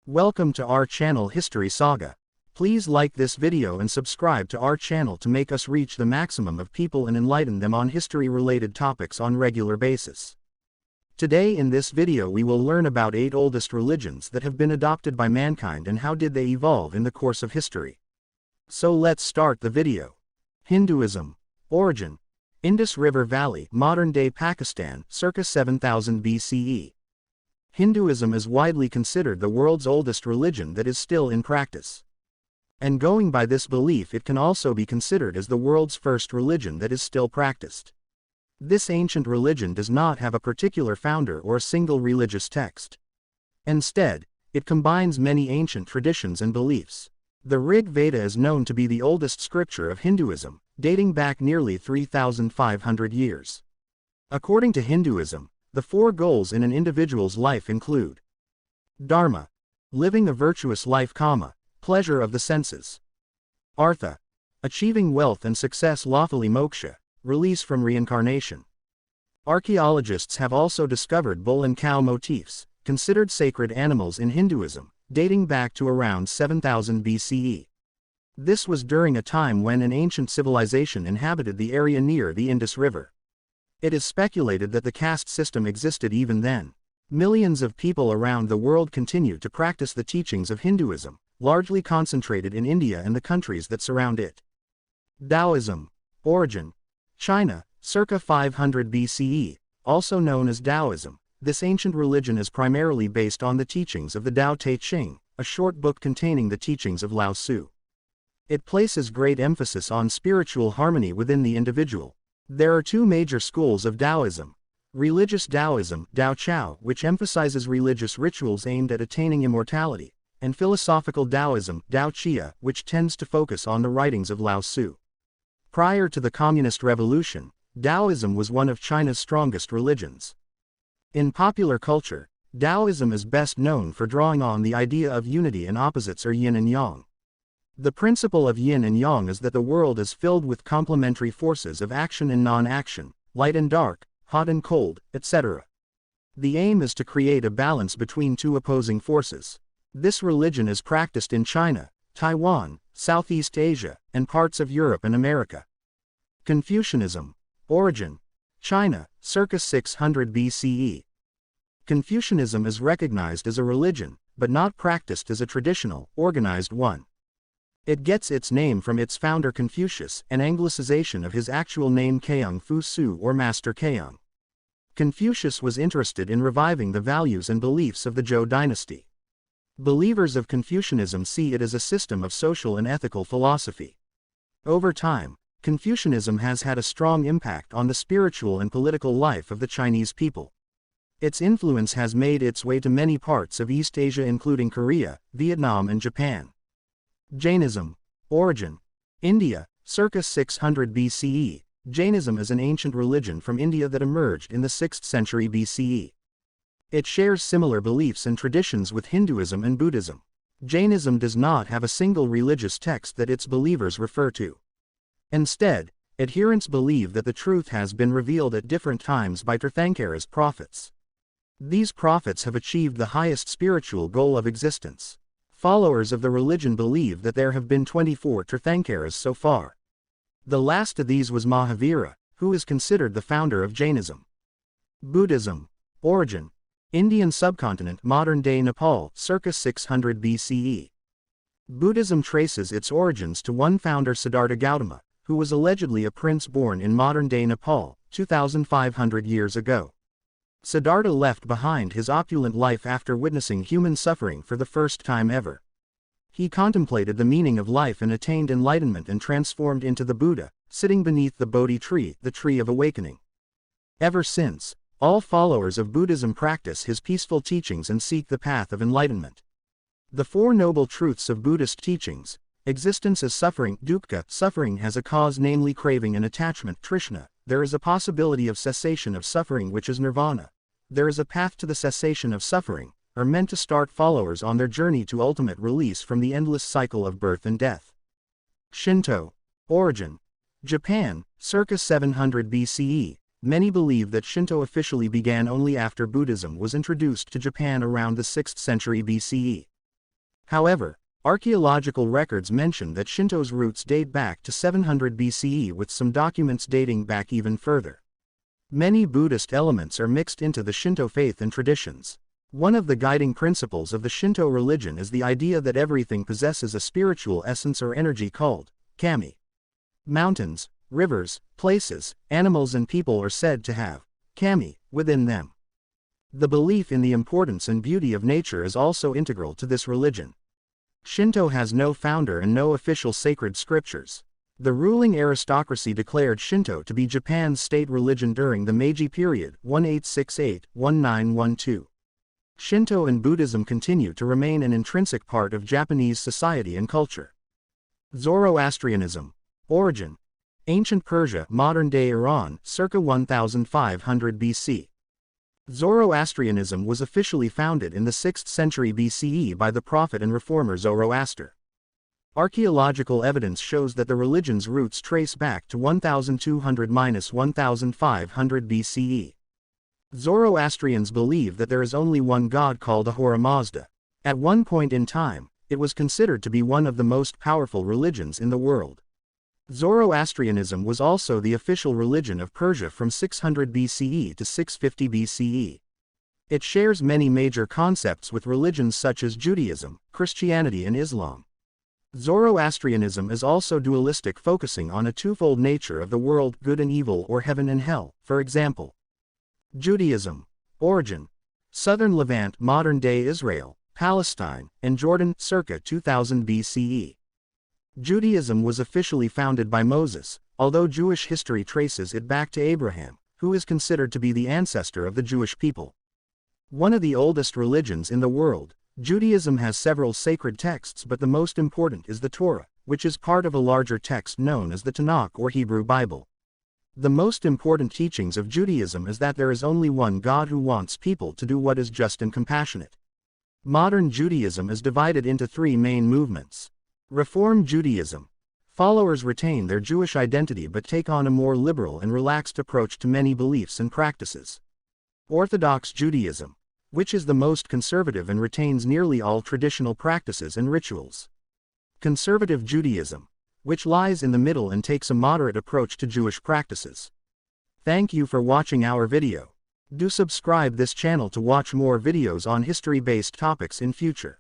Welcome to our channel History Saga. Please like this video and subscribe to our channel to make us reach the maximum of people and enlighten them on history-related topics on regular basis. Today in this video we will learn about 8 oldest religions that have been adopted by mankind and how did they evolve in the course of history. So let's start the video. Hinduism. Origin. Indus River Valley, modern-day Pakistan, circa 7000 BCE. Hinduism is widely considered the world's oldest religion that is still in practice. And going by this belief, it can also be considered as the world's first religion that is still practiced. This ancient religion does not have a particular founder or a single religious text. Instead, it combines many ancient traditions and beliefs. The Rig Veda is known to be the oldest scripture of Hinduism, dating back nearly 3,500 years. According to Hinduism, the 4 goals in an individual's life include Dharma, living a virtuous life, pleasure of the senses. Artha, achieving wealth and success lawfully. Moksha, release from reincarnation. Archaeologists have also discovered bull and cow motifs, considered sacred animals in Hinduism, dating back to around 7000 BCE. This was during a time when an ancient civilization inhabited the area near the Indus River. It is speculated that the caste system existed even then. Millions of people around the world continue to practice the teachings of Hinduism, largely concentrated in India and the countries that surround it. Taoism. Origin. China, circa 500 BCE, also known as Taoism. This ancient religion is primarily based on the teachings of the Tao Te Ching, a short book containing the teachings of Lao Tzu. It places great emphasis on spiritual harmony within the individual. There are 2 major schools of Taoism. Religious Taoism, Tao Chao, which emphasizes religious rituals aimed at attaining immortality, and philosophical Taoism, Tao Chia, which tends to focus on the writings of Lao Tzu. Prior to the Communist Revolution, Taoism was one of China's strongest religions. In popular culture, Taoism is best known for drawing on the idea of unity and opposites, or yin and yang. The principle of yin and yang is that the world is filled with complementary forces of action and non-action, light and dark, hot and cold, etc. The aim is to create a balance between 2 opposing forces. This religion is practiced in China, Taiwan, Southeast Asia, and parts of Europe and America. Confucianism. Origin. China, circa 600 BCE. Confucianism is recognized as a religion, but not practiced as a traditional, organized one. It gets its name from its founder Confucius, an anglicization of his actual name Keung Fu Su, or Master Keung. Confucius was interested in reviving the values and beliefs of the Zhou dynasty. Believers of Confucianism see it as a system of social and ethical philosophy. Over time, Confucianism has had a strong impact on the spiritual and political life of the Chinese people. Its influence has made its way to many parts of East Asia, including Korea, Vietnam, and Japan. Jainism. Origin. India, circa 600 BCE. Jainism is an ancient religion from India that emerged in the 6th century BCE. It shares similar beliefs and traditions with Hinduism and Buddhism. Jainism does not have a single religious text that its believers refer to. Instead, adherents believe that the truth has been revealed at different times by Tirthankara's prophets. These prophets have achieved the highest spiritual goal of existence. Followers of the religion believe that there have been 24 Tirthankaras so far. The last of these was Mahavira, who is considered the founder of Jainism. Buddhism. Origin. Indian subcontinent, modern-day Nepal, circa 600 BCE. Buddhism traces its origins to one founder, Siddhartha Gautama, who was allegedly a prince born in modern-day Nepal, 2,500 years ago. Siddhartha left behind his opulent life after witnessing human suffering for the first time ever. He contemplated the meaning of life and attained enlightenment and transformed into the Buddha, sitting beneath the Bodhi tree, the tree of awakening. Ever since, all followers of Buddhism practice his peaceful teachings and seek the path of enlightenment. The 4 noble truths of Buddhist teachings: existence as suffering, dukkha, suffering has a cause, namely craving and attachment, trishna, there is a possibility of cessation of suffering, which is nirvana. There is a path to the cessation of suffering, are meant to start followers on their journey to ultimate release from the endless cycle of birth and death. Shinto. Origin. Japan, circa 700 BCE. Many believe that Shinto officially began only after Buddhism was introduced to Japan around the 6th century BCE. However, archaeological records mention that Shinto's roots date back to 700 BCE, with some documents dating back even further. Many Buddhist elements are mixed into the Shinto faith and traditions. One of the guiding principles of the Shinto religion is the idea that everything possesses a spiritual essence or energy called kami. Mountains, rivers, places, animals and people are said to have kami within them. The belief in the importance and beauty of nature is also integral to this religion. Shinto has no founder and no official sacred scriptures. The ruling aristocracy declared Shinto to be Japan's state religion during the Meiji period, 1868-1912. Shinto and Buddhism continue to remain an intrinsic part of Japanese society and culture. Zoroastrianism. Origin. Ancient Persia, modern-day Iran, circa 1500 BC. Zoroastrianism was officially founded in the 6th century BCE by the prophet and reformer Zoroaster. Archaeological evidence shows that the religion's roots trace back to 1200–1500 BCE. Zoroastrians believe that there is only one god called Ahura Mazda. At one point in time, it was considered to be one of the most powerful religions in the world. Zoroastrianism was also the official religion of Persia from 600 BCE to 650 BCE. It shares many major concepts with religions such as Judaism, Christianity and Islam. Zoroastrianism is also dualistic, focusing on a twofold nature of the world, good and evil, or heaven and hell. For example, Judaism. Origin. Southern Levant, modern-day Israel, Palestine, and Jordan, circa 2000 BCE. Judaism was officially founded by Moses, although Jewish history traces it back to Abraham, who is considered to be the ancestor of the Jewish people. One of the oldest religions in the world, Judaism has several sacred texts, but the most important is the Torah, which is part of a larger text known as the Tanakh or Hebrew Bible. The most important teachings of Judaism is that there is only one God who wants people to do what is just and compassionate. Modern Judaism is divided into three main movements. Reform Judaism. Followers retain their Jewish identity but take on a more liberal and relaxed approach to many beliefs and practices. Orthodox Judaism, which is the most conservative and retains nearly all traditional practices and rituals. Conservative Judaism, which lies in the middle and takes a moderate approach to Jewish practices. Thank you for watching our video. Do subscribe this channel to watch more videos on history-based topics in future.